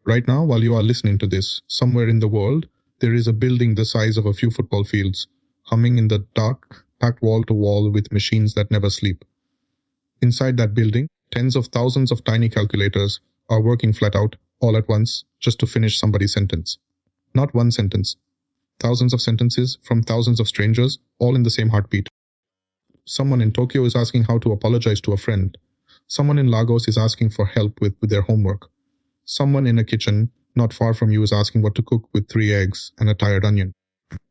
Right now, while you are listening to this, somewhere in the world, there is a building the size of a few football fields, humming in the dark, packed wall to wall with machines that never sleep. Inside that building, tens of thousands of tiny calculators are working flat out, all at once, just to finish somebody's sentence. Not one sentence. Thousands of sentences from thousands of strangers, all in the same heartbeat. Someone in Tokyo is asking how to apologize to a friend. Someone in Lagos is asking for help with their homework. Someone in a kitchen not far from you is asking what to cook with 3 eggs and a tired onion.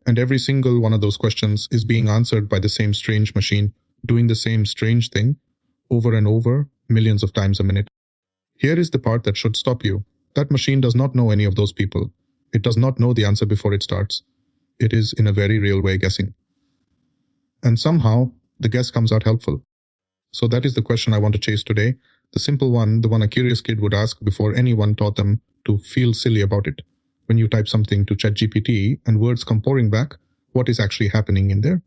And every single one of those questions is being answered by the same strange machine, doing the same strange thing over and over, millions of times a minute. Here is the part that should stop you. That machine does not know any of those people. It does not know the answer before it starts. It is, in a very real way, guessing. And somehow, the guess comes out helpful. So that is the question I want to chase today. The simple one, the one a curious kid would ask before anyone taught them to feel silly about it. When you type something to ChatGPT and words come pouring back, what is actually happening in there?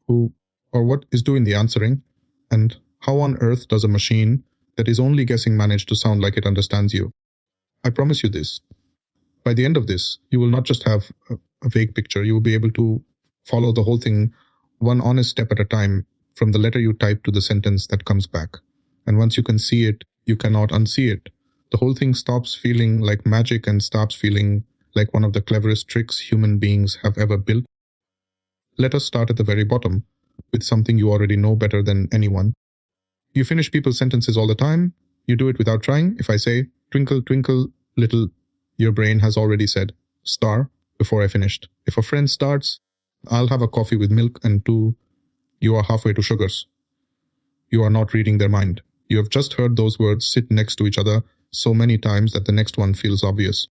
Who or what is doing the answering? And how on earth does a machine that is only guessing manage to sound like it understands you? I promise you this. By the end of this, you will not just have a vague picture. You will be able to follow the whole thing one honest step at a time, from the letter you type to the sentence that comes back. And once you can see it, you cannot unsee it. The whole thing stops feeling like magic and starts feeling like one of the cleverest tricks human beings have ever built. Let us start at the very bottom, with something you already know better than anyone. You finish people's sentences all the time. You do it without trying. If I say, twinkle, twinkle, little, your brain has already said, star, before I finished. If a friend starts, I'll have a coffee with milk and 2, you are halfway to sugars. You are not reading their mind. You have just heard those words sit next to each other so many times that the next one feels obvious.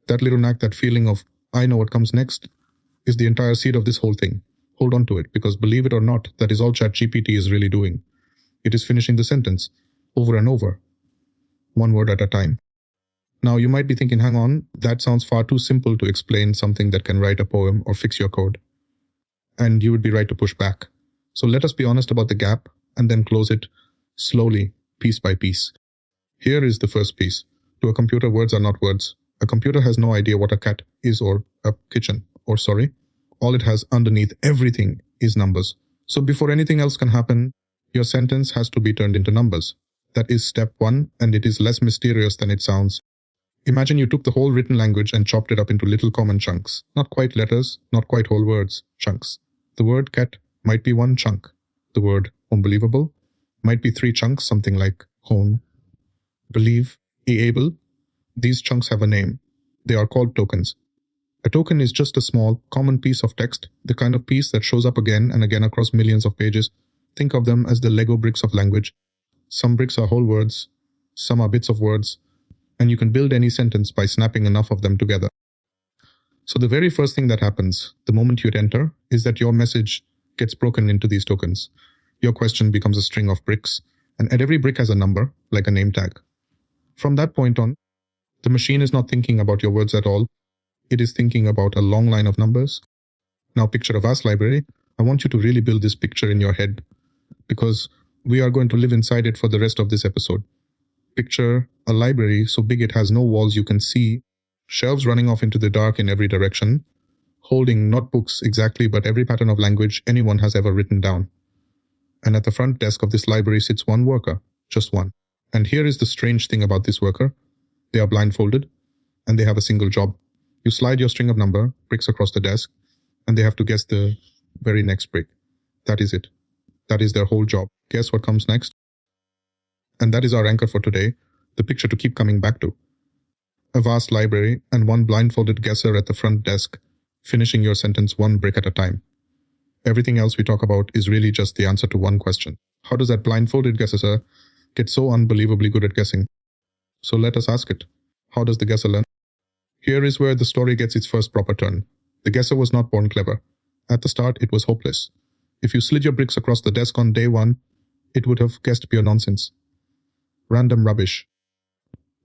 That little knack, that feeling of, I know what comes next, is the entire seed of this whole thing. Hold on to it, because believe it or not, that is all ChatGPT is really doing. It is finishing the sentence, over and over, one word at a time. Now you might be thinking, hang on, that sounds far too simple to explain something that can write a poem or fix your code. And you would be right to push back. So let us be honest about the gap, and then close it slowly, piece by piece. Here is the first piece. To a computer, words are not words. A computer has no idea what a cat is or a kitchen, or sorry. All it has underneath everything is numbers. So before anything else can happen, your sentence has to be turned into numbers. That is step 1, and it is less mysterious than it sounds. Imagine you took the whole written language and chopped it up into little common chunks. Not quite letters, not quite whole words, chunks. The word cat might be 1 chunk. The word unbelievable might be 3 chunks, something like hone, believe, able. These chunks have a name. They are called tokens. A token is just a small, common piece of text, the kind of piece that shows up again and again across millions of pages. Think of them as the Lego bricks of language. Some bricks are whole words, some are bits of words, and you can build any sentence by snapping enough of them together. So the very first thing that happens the moment you hit enter is that your message gets broken into these tokens. Your question becomes a string of bricks, and every brick has a number, like a name tag. From that point on, the machine is not thinking about your words at all. It is thinking about a long line of numbers. Now picture a vast library. I want you to really build this picture in your head, because we are going to live inside it for the rest of this episode. Picture a library so big it has no walls you can see, shelves running off into the dark in every direction, holding not books exactly, but every pattern of language anyone has ever written down. And at the front desk of this library sits one worker, just one. And here is the strange thing about this worker. They are blindfolded, and they have a single job. You slide your string of bricks across the desk, and they have to guess the very next brick. That is it. That is their whole job. Guess what comes next? And that is our anchor for today, the picture to keep coming back to. A vast library and one blindfolded guesser at the front desk, finishing your sentence 1 brick at a time. Everything else we talk about is really just the answer to one question. How does that blindfolded guesser get so unbelievably good at guessing? So let us ask it. How does the guesser learn? Here is where the story gets its first proper turn. The guesser was not born clever. At the start, it was hopeless. If you slid your bricks across the desk on day 1, it would have guessed pure nonsense. Random rubbish.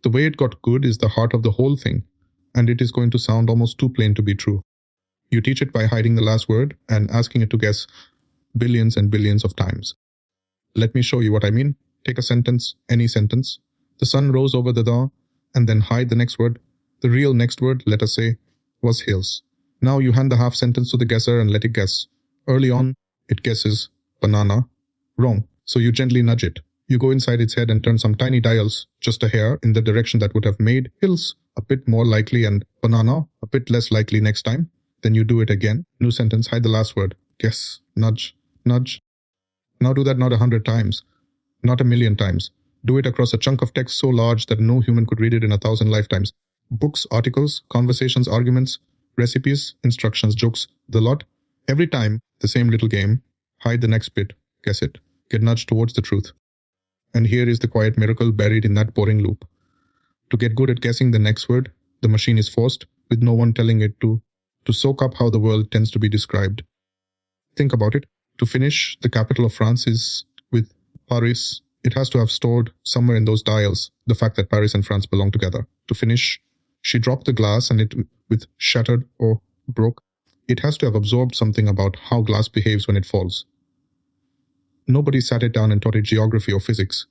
The way it got good is the heart of the whole thing, and it is going to sound almost too plain to be true. You teach it by hiding the last word and asking it to guess billions and billions of times. Let me show you what I mean. Take a sentence, any sentence. The sun rose over the dawn. and then hide the next word. The real next word, let us say, was hills. Now you hand the half sentence to the guesser and let it guess. Early on, it guesses banana. Wrong. So you gently nudge it. You go inside its head and turn some tiny dials, just a hair, in the direction that would have made hills a bit more likely and banana a bit less likely next time. Then you do it again. New sentence, hide the last word. Guess, nudge, nudge. Now do that not 100 times, not 1,000,000 times. Do it across a chunk of text so large that no human could read it in 1,000 lifetimes. Books, articles, conversations, arguments, recipes, instructions, jokes, the lot. Every time, the same little game. Hide the next bit. Guess it. Get nudged towards the truth. And here is the quiet miracle buried in that boring loop. To get good at guessing the next word, the machine is forced, with no one telling it to soak up how the world tends to be described. Think about it. To finish, the capital of France is with Paris. It has to have stored somewhere in those dials the fact that Paris and France belong together. To finish, she dropped the glass and it with shattered or broke. It has to have absorbed something about how glass behaves when it falls. Nobody sat it down and taught it geography or physics.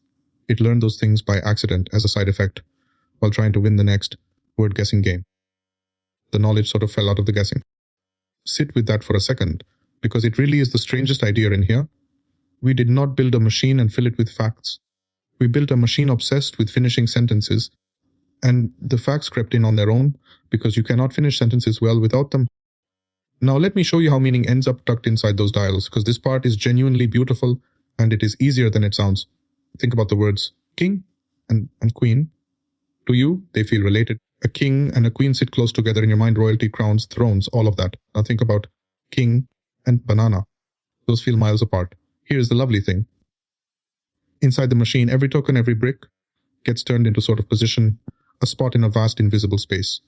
It learned those things by accident as a side effect while trying to win the next word guessing game. The knowledge sort of fell out of the guessing. Sit with that for a second, because it really is the strangest idea in here. We did not build a machine and fill it with facts. We built a machine obsessed with finishing sentences, and the facts crept in on their own because you cannot finish sentences well without them. Now let me show you how meaning ends up tucked inside those dials, because this part is genuinely beautiful and it is easier than it sounds. Think about the words king and queen. To you, they feel related. A king and a queen sit close together in your mind, royalty, crowns, thrones, all of that. Now think about king and banana. Those feel miles apart. Here's the lovely thing. Inside the machine, every token, every brick gets turned into sort of position, a spot in a vast invisible space.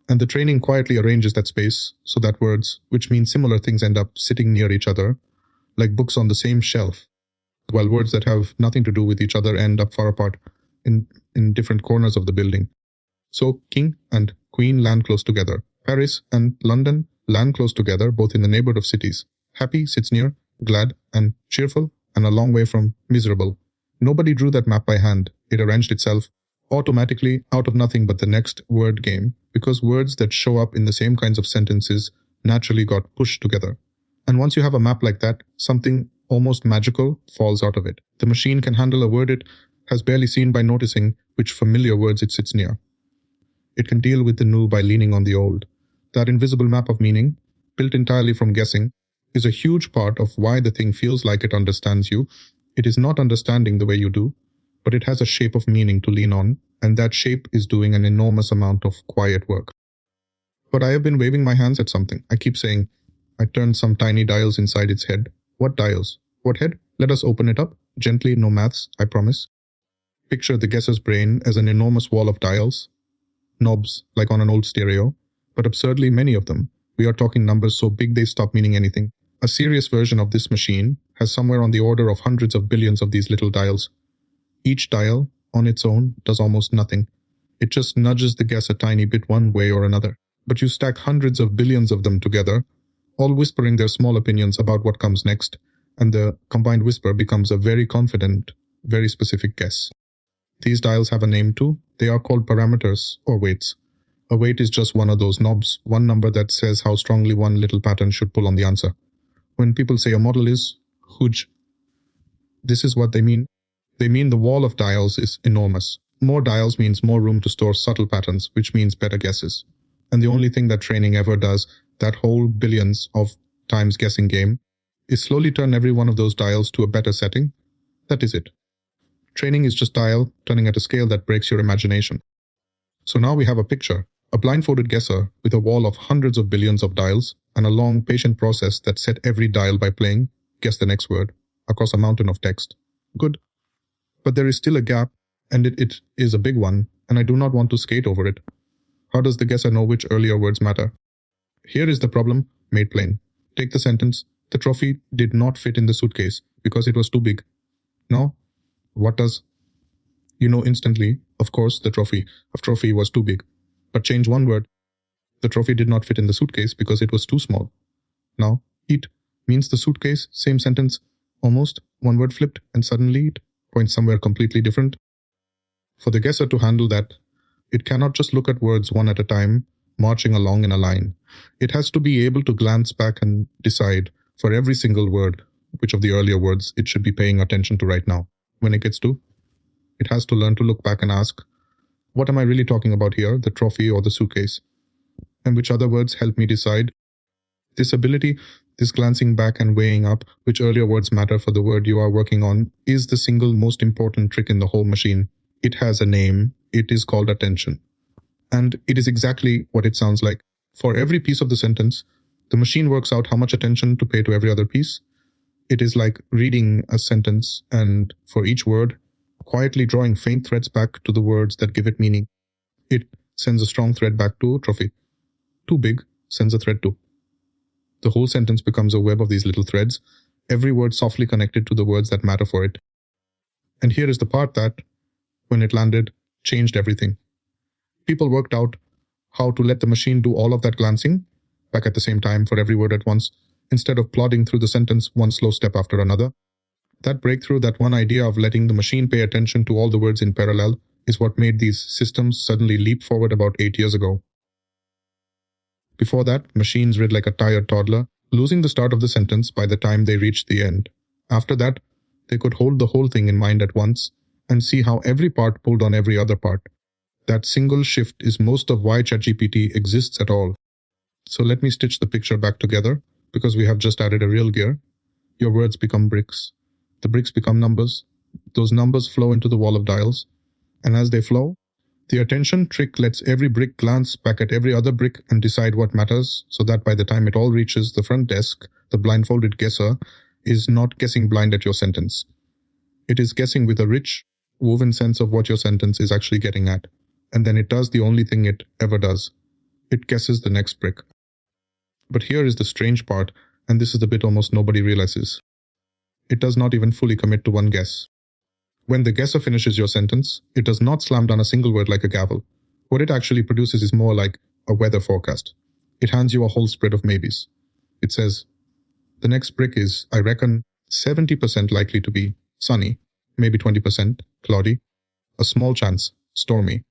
And the training quietly arranges that space so that words, which mean similar things, end up sitting near each other, like books on the same shelf, while words that have nothing to do with each other end up far apart in different corners of the building. So king and queen land close together. Paris and London land close together, both in the neighborhood of cities. Happy sits near, glad and cheerful, and a long way from miserable. Nobody drew that map by hand. It arranged itself automatically out of nothing but the next word game, because words that show up in the same kinds of sentences naturally got pushed together. And once you have a map like that, something almost magical falls out of it. The machine can handle a word it has barely seen by noticing which familiar words it sits near. It can deal with the new by leaning on the old. That invisible map of meaning, built entirely from guessing, is a huge part of why the thing feels like it understands you. It is not understanding the way you do, but it has a shape of meaning to lean on, and that shape is doing an enormous amount of quiet work. But I have been waving my hands at something. I keep saying, I turned some tiny dials inside its head. What dials? What head? Let us open it up. Gently, no maths, I promise. Picture the guesser's brain as an enormous wall of dials. Knobs, like on an old stereo, but absurdly many of them. We are talking numbers so big they stop meaning anything. A serious version of this machine has somewhere on the order of hundreds of billions of these little dials. Each dial, on its own, does almost nothing. It just nudges the guess a tiny bit one way or another. But you stack hundreds of billions of them together, all whispering their small opinions about what comes next, and the combined whisper becomes a very confident, very specific guess. These dials have a name too. They are called parameters or weights. A weight is just one of those knobs, one number that says how strongly one little pattern should pull on the answer. When people say a model is huge, this is what they mean. They mean the wall of dials is enormous. More dials means more room to store subtle patterns, which means better guesses. And the only thing that training ever does, that whole billions of times guessing game, is slowly turn every one of those dials to a better setting. That is it. Training is just dial turning at a scale that breaks your imagination. So now we have a picture, a blindfolded guesser with a wall of hundreds of billions of dials and a long, patient process that set every dial by playing, guess the next word, across a mountain of text. Good. But there is still a gap, and it is a big one, and I do not want to skate over it. How does the guesser know which earlier words matter? Here is the problem made plain. Take the sentence, the trophy did not fit in the suitcase because it was too big. Now, what does? You know instantly, of course, the trophy was too big. But change one word. The trophy did not fit in the suitcase because it was too small. Now, it means the suitcase, same sentence, almost, one word flipped, and suddenly it points somewhere completely different. For the guesser to handle that, It cannot just look at words one at a time, marching along in a line. It has to be able to glance back and decide, for every single word, which of the earlier words it should be paying attention to right now. When it gets to, it has to learn to look back and ask, what am I really talking about here, the trophy or the suitcase? And which other words help me decide? This ability, this glancing back and weighing up which earlier words matter for the word you are working on, is the single most important trick in the whole machine. It has a name. It is called attention. And it is exactly what it sounds like. For every piece of the sentence, the machine works out how much attention to pay to every other piece. It is like reading a sentence and, for each word, quietly drawing faint threads back to the words that give it meaning. It sends a strong thread back to trophy. Too big sends a thread to. The whole sentence becomes a web of these little threads, every word softly connected to the words that matter for it. And here is the part that, when it landed, changed everything. People worked out how to let the machine do all of that glancing back at the same time for every word at once, instead of plodding through the sentence one slow step after another. That breakthrough, that one idea of letting the machine pay attention to all the words in parallel, is what made these systems suddenly leap forward about 8 years ago. Before that, machines read like a tired toddler, losing the start of the sentence by the time they reached the end. After that, they could hold the whole thing in mind at once and see how every part pulled on every other part. That single shift is most of why ChatGPT exists at all. So let me stitch the picture back together, because we have just added a real gear. Your words become bricks. The bricks become numbers. Those numbers flow into the wall of dials. And as they flow, the attention trick lets every brick glance back at every other brick and decide what matters, so that by the time it all reaches the front desk, the blindfolded guesser is not guessing blind at your sentence. It is guessing with a rich, woven sense of what your sentence is actually getting at. And then it does the only thing it ever does. It guesses the next brick. But here is the strange part, and this is the bit almost nobody realizes. It does not even fully commit to one guess. When the guesser finishes your sentence, it does not slam down a single word like a gavel. What it actually produces is more like a weather forecast. It hands you a whole spread of maybes. It says, the next brick is, I reckon, 70% likely to be sunny, maybe 20% cloudy, a small chance, stormy,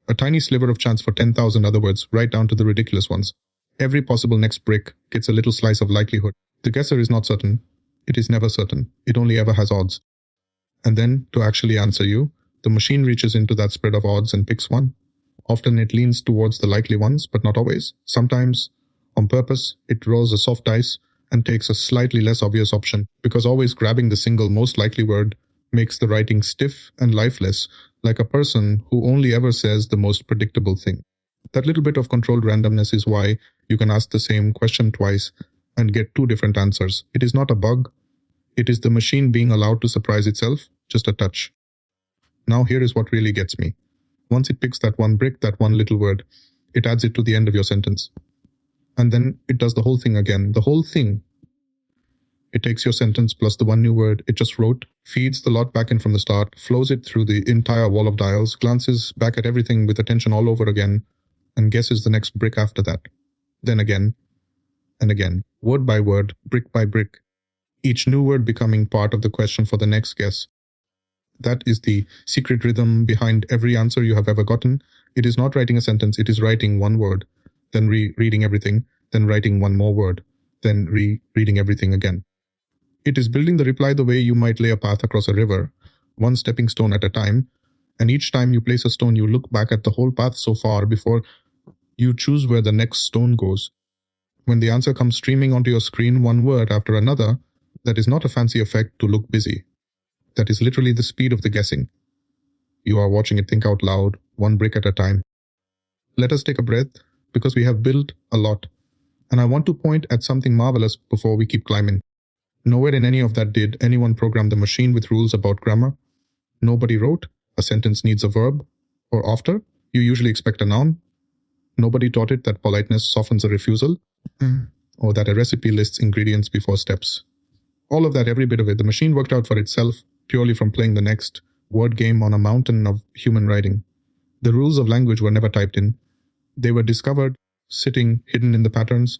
a tiny sliver of chance for 10,000 other words, right down to the ridiculous ones. Every possible next brick gets a little slice of likelihood. The guesser is not certain. It is never certain. It only ever has odds. And then, to actually answer you, the machine reaches into that spread of odds and picks one. Often it leans towards the likely ones, but not always. Sometimes, on purpose, it rolls a soft dice and takes a slightly less obvious option, because always grabbing the single most likely word makes the writing stiff and lifeless, like a person who only ever says the most predictable thing. That little bit of controlled randomness is why you can ask the same question twice and get two different answers. It is not a bug. It is the machine being allowed to surprise itself, just a touch. Now here is what really gets me. Once it picks that one brick, that one little word, it adds it to the end of your sentence. And then it does the whole thing again, the whole thing. It takes your sentence plus the one new word it just wrote, feeds the lot back in from the start, flows it through the entire wall of dials, glances back at everything with attention all over again, and guesses the next brick after that. Then again, and again, word by word, brick by brick, each new word becoming part of the question for the next guess. That is the secret rhythm behind every answer you have ever gotten. It is not writing a sentence, it is writing one word, then rereading everything, then writing one more word, then rereading everything again. It is building the reply the way you might lay a path across a river, one stepping stone at a time, and each time you place a stone, you look back at the whole path so far before you choose where the next stone goes. When the answer comes streaming onto your screen, one word after another, that is not a fancy effect to look busy. That is literally the speed of the guessing. You are watching it think out loud, one brick at a time. Let us take a breath, because we have built a lot. And I want to point at something marvelous before we keep climbing. Nowhere in any of that did anyone program the machine with rules about grammar. Nobody wrote, a sentence needs a verb, or after, you usually expect a noun. Nobody taught it that politeness softens a refusal, or that a recipe lists ingredients before steps. All of that, every bit of it, the machine worked out for itself, purely from playing the next word game on a mountain of human writing. The rules of language were never typed in. They were discovered, sitting hidden in the patterns,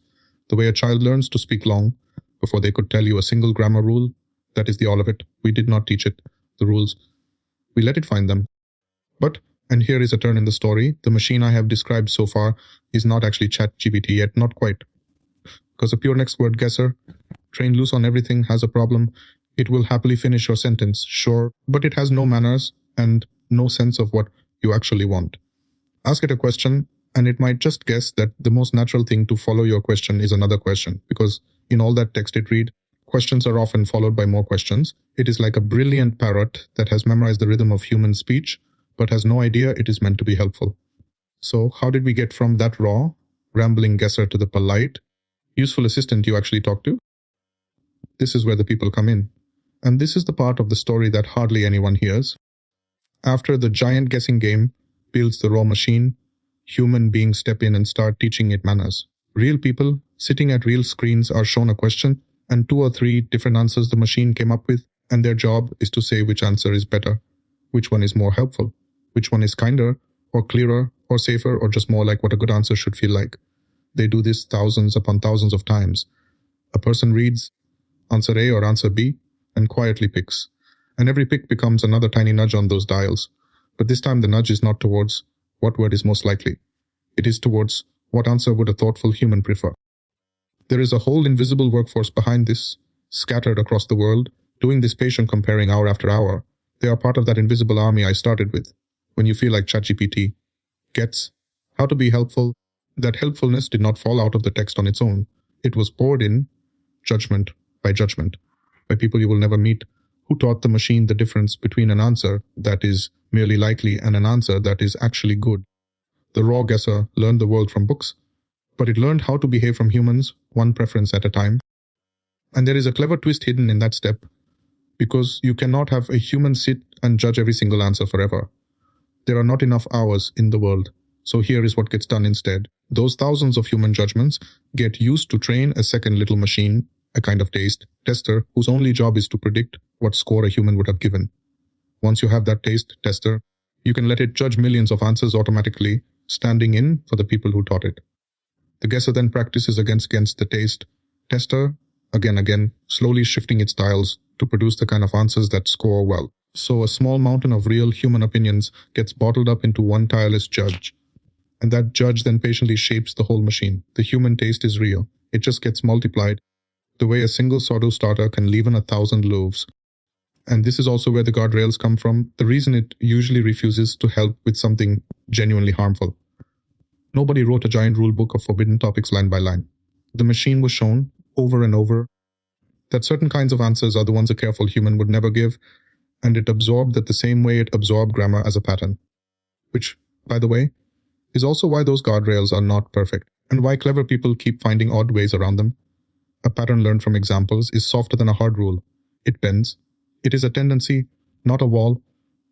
the way a child learns to speak long, before they could tell you a single grammar rule. That is the all of it. We did not teach it, the rules. We let it find them. But And here is a turn in the story. The machine I have described so far is not actually ChatGPT yet, not quite. Because a pure next word guesser, trained loose on everything, has a problem. It will happily finish your sentence, sure, but it has no manners and no sense of what you actually want. Ask it a question, and it might just guess that the most natural thing to follow your question is another question, because in all that text it read, questions are often followed by more questions. It is like a brilliant parrot that has memorized the rhythm of human speech, but has no idea it is meant to be helpful. So how did we get from that raw, rambling guesser to the polite, useful assistant you actually talk to? This is where the people come in. And this is the part of the story that hardly anyone hears. After the giant guessing game builds the raw machine, human beings step in and start teaching it manners. Real people sitting at real screens are shown a question and 2 or 3 different answers the machine came up with, and their job is to say which answer is better, which one is more helpful, which one is kinder, or clearer, or safer, or just more like what a good answer should feel like. They do this thousands upon thousands of times. A person reads answer A or answer B and quietly picks. And every pick becomes another tiny nudge on those dials. But this time the nudge is not towards what word is most likely. It is towards what answer would a thoughtful human prefer. There is a whole invisible workforce behind this, scattered across the world, doing this patient comparing hour after hour. They are part of that invisible army I started with. When you feel like ChatGPT gets how to be helpful, that helpfulness did not fall out of the text on its own. It was poured in, judgment, by people you will never meet, who taught the machine the difference between an answer that is merely likely and an answer that is actually good. The raw guesser learned the world from books, but it learned how to behave from humans, one preference at a time. And there is a clever twist hidden in that step, because you cannot have a human sit and judge every single answer forever. There are not enough hours in the world. So here is what gets done instead. Those thousands of human judgments get used to train a second little machine, a kind of tester, whose only job is to predict what score a human would have given. Once you have that tester, you can let it judge millions of answers automatically, standing in for the people who taught it. The guesser then practices against the tester, again, slowly shifting its dials to produce the kind of answers that score well. So a small mountain of real human opinions gets bottled up into one tireless judge. And that judge then patiently shapes the whole machine. The human taste is real. It just gets multiplied the way a single sourdough starter can leaven 1,000 loaves. And this is also where the guardrails come from, the reason it usually refuses to help with something genuinely harmful. Nobody wrote a giant rule book of forbidden topics line by line. The machine was shown, over and over, that certain kinds of answers are the ones a careful human would never give, and it absorbed that the same way it absorbed grammar as a pattern. Which, by the way, is also why those guardrails are not perfect, and why clever people keep finding odd ways around them. A pattern learned from examples is softer than a hard rule. It bends. It is a tendency, not a wall,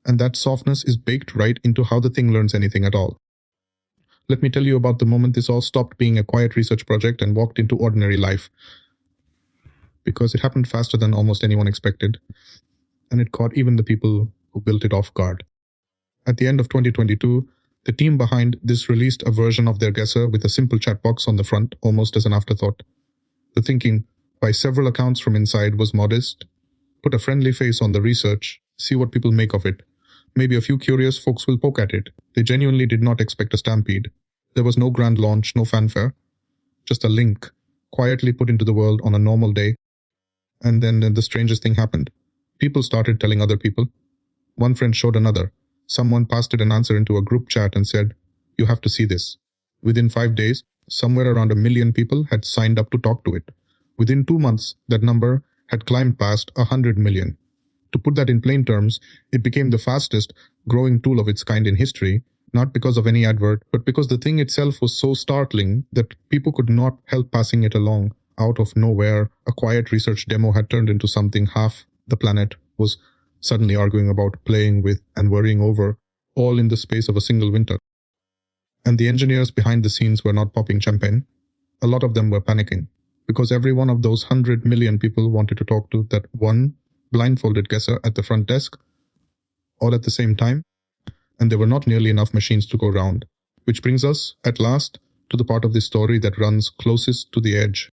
and that softness is baked right into how the thing learns anything at all. Let me tell you about the moment this all stopped being a quiet research project and walked into ordinary life. Because it happened faster than almost anyone expected, and it caught even the people who built it off guard. At the end of 2022, the team behind this released a version of their guesser with a simple chat box on the front, almost as an afterthought. The thinking, by several accounts from inside, was modest. Put a friendly face on the research, see what people make of it. Maybe a few curious folks will poke at it. They genuinely did not expect a stampede. There was no grand launch, no fanfare. Just a link, quietly put into the world on a normal day. And then the strangest thing happened. People started telling other people. One friend showed another. Someone passed it an answer into a group chat and said, "You have to see this." Within 5 days, somewhere around 1 million people had signed up to talk to it. Within 2 months, that number had climbed past 100 million. To put that in plain terms, it became the fastest growing tool of its kind in history, not because of any advert, but because the thing itself was so startling that people could not help passing it along. Out of nowhere, a quiet research demo had turned into something half the planet was suddenly arguing about, playing with, and worrying over, all in the space of a single winter. And the engineers behind the scenes were not popping champagne. A lot of them were panicking, because every one of those 100 million people wanted to talk to that one blindfolded guesser at the front desk, all at the same time, and there were not nearly enough machines to go round. Which brings us, at last, to the part of this story that runs closest to the edge.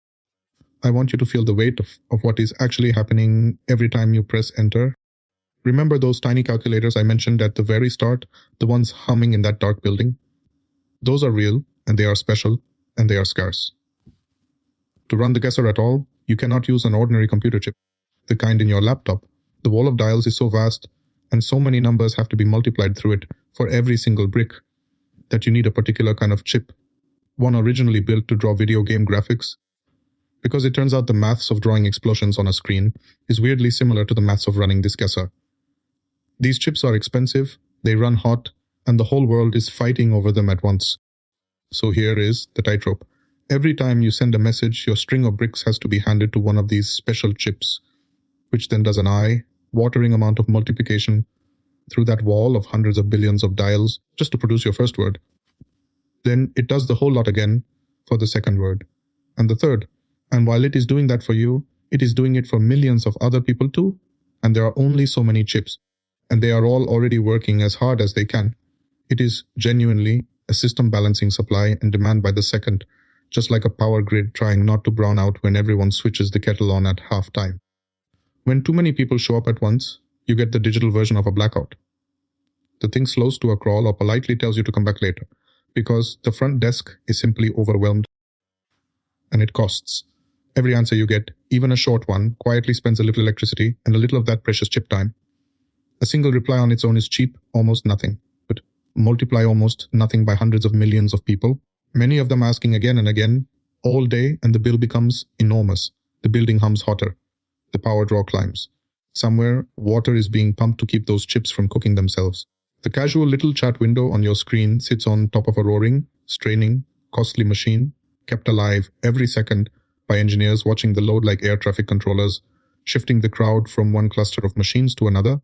I want you to feel the weight of what is actually happening every time you press enter. Remember those tiny calculators I mentioned at the very start, the ones humming in that dark building? Those are real, and they are special, and they are scarce. To run the guesser at all, you cannot use an ordinary computer chip, the kind in your laptop. The wall of dials is so vast, and so many numbers have to be multiplied through it for every single brick, that you need a particular kind of chip, one originally built to draw video game graphics. Because it turns out the maths of drawing explosions on a screen is weirdly similar to the maths of running this guesser. These chips are expensive, they run hot, and the whole world is fighting over them at once. So here is the tightrope. Every time you send a message, your string of bricks has to be handed to one of these special chips, which then does an eye-watering amount of multiplication through that wall of hundreds of billions of dials just to produce your first word. Then it does the whole lot again for the second word, and the third. And while it is doing that for you, it is doing it for millions of other people too. And there are only so many chips, and they are all already working as hard as they can. It is genuinely a system balancing supply and demand by the second, just like a power grid trying not to brown out when everyone switches the kettle on at half time. When too many people show up at once, you get the digital version of a blackout. The thing slows to a crawl or politely tells you to come back later, because the front desk is simply overwhelmed, and it costs. Every answer you get, even a short one, quietly spends a little electricity and a little of that precious chip time. A single reply on its own is cheap, almost nothing. But multiply almost nothing by hundreds of millions of people, many of them asking again and again, all day, and the bill becomes enormous. The building hums hotter. The power draw climbs. Somewhere, water is being pumped to keep those chips from cooking themselves. The casual little chat window on your screen sits on top of a roaring, straining, costly machine, kept alive every second by engineers watching the load like air traffic controllers, shifting the crowd from one cluster of machines to another,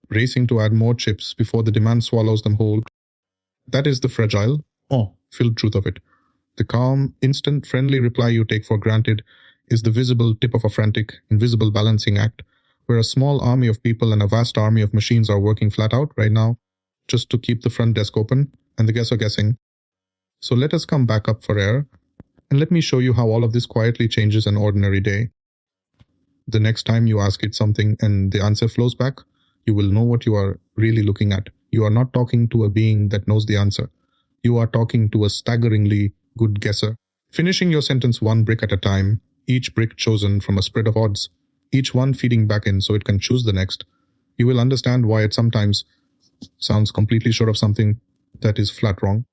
racing to add more chips before the demand swallows them whole. That is the fragile, filled truth of it. The calm, instant, friendly reply you take for granted is the visible tip of a frantic, invisible balancing act, where a small army of people and a vast army of machines are working flat out right now, just to keep the front desk open and the guesser guessing. So let us come back up for air, and let me show you how all of this quietly changes an ordinary day. The next time you ask it something and the answer flows back, you will know what you are really looking at. You are not talking to a being that knows the answer. You are talking to a staggeringly good guesser. Finishing your sentence one brick at a time, each brick chosen from a spread of odds, each one feeding back in so it can choose the next, you will understand why it sometimes sounds completely sure of something that is flat wrong.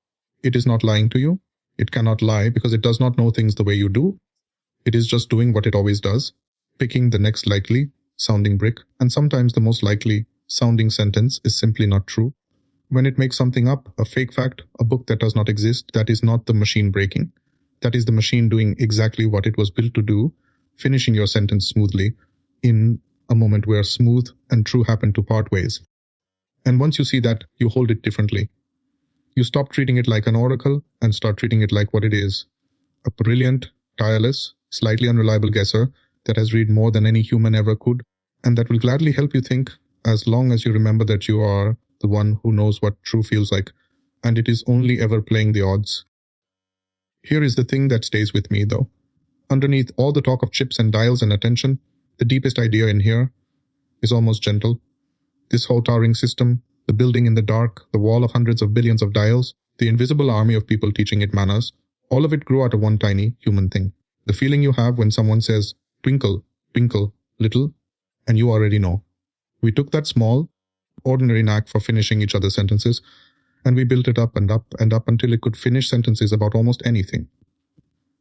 It is not lying to you. It cannot lie because it does not know things the way you do. It is just doing what it always does, picking the next likely sounding brick, and sometimes the most likely sounding sentence is simply not true. When it makes something up, a fake fact, a book that does not exist, that is not the machine breaking. That is the machine doing exactly what it was built to do, finishing your sentence smoothly, in a moment where smooth and true happen to part ways. And once you see that, you hold it differently. You stop treating it like an oracle and start treating it like what it is. A brilliant, tireless, slightly unreliable guesser that has read more than any human ever could, and that will gladly help you think, as long as you remember that you are the one who knows what true feels like, and it is only ever playing the odds. Here is the thing that stays with me, though. Underneath all the talk of chips and dials and attention, the deepest idea in here is almost gentle. This whole towering system, the building in the dark, the wall of hundreds of billions of dials, the invisible army of people teaching it manners, all of it grew out of one tiny human thing. The feeling you have when someone says, twinkle, twinkle, little, and you already know. We took that small, ordinary knack for finishing each other's sentences, and we built it up and up and up until it could finish sentences about almost anything.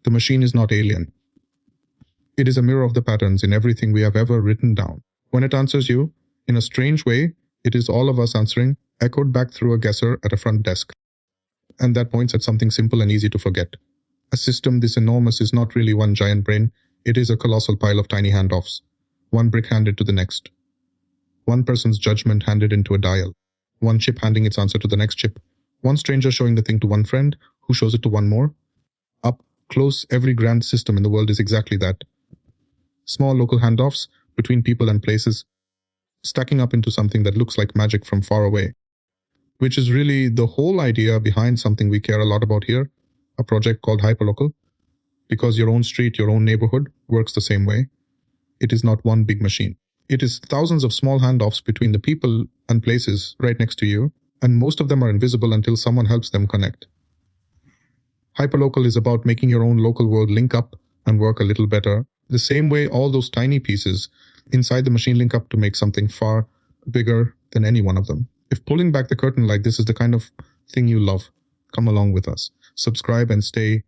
The machine is not alien. It is a mirror of the patterns in everything we have ever written down. When it answers you, in a strange way, it is all of us answering, echoed back through a guesser at a front desk. And that points at something simple and easy to forget. A system this enormous is not really one giant brain, it is a colossal pile of tiny handoffs. One brick handed to the next. One person's judgment handed into a dial. One chip handing its answer to the next chip. One stranger showing the thing to one friend, who shows it to one more. Up close, every grand system in the world is exactly that. Small local handoffs between people and places, stacking up into something that looks like magic from far away. Which is really the whole idea behind something we care a lot about here, a project called Hyperlocal. Because your own street, your own neighborhood works the same way. It is not one big machine. It is thousands of small handoffs between the people and places right next to you, and most of them are invisible until someone helps them connect. Hyperlocal is about making your own local world link up and work a little better, the same way all those tiny pieces inside the machine link up to make something far bigger than any one of them. If pulling back the curtain like this is the kind of thing you love, come along with us. Subscribe and stay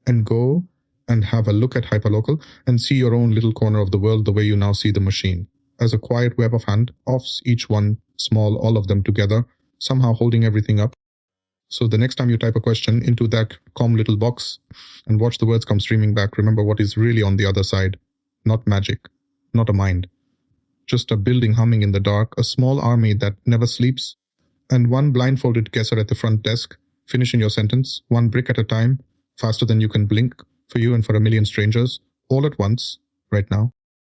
and go and have a look at Hyperlocal and see your own little corner of the world the way you now see the machine. As a quiet web of hand-offs, each one small, all of them together, somehow holding everything up. So the next time you type a question into that calm little box and watch the words come streaming back, remember what is really on the other side. Not magic, not a mind. Just a building humming in the dark, a small army that never sleeps, and one blindfolded guesser at the front desk, finishing your sentence, one brick at a time, faster than you can blink, for you and for a million strangers, all at once, right now.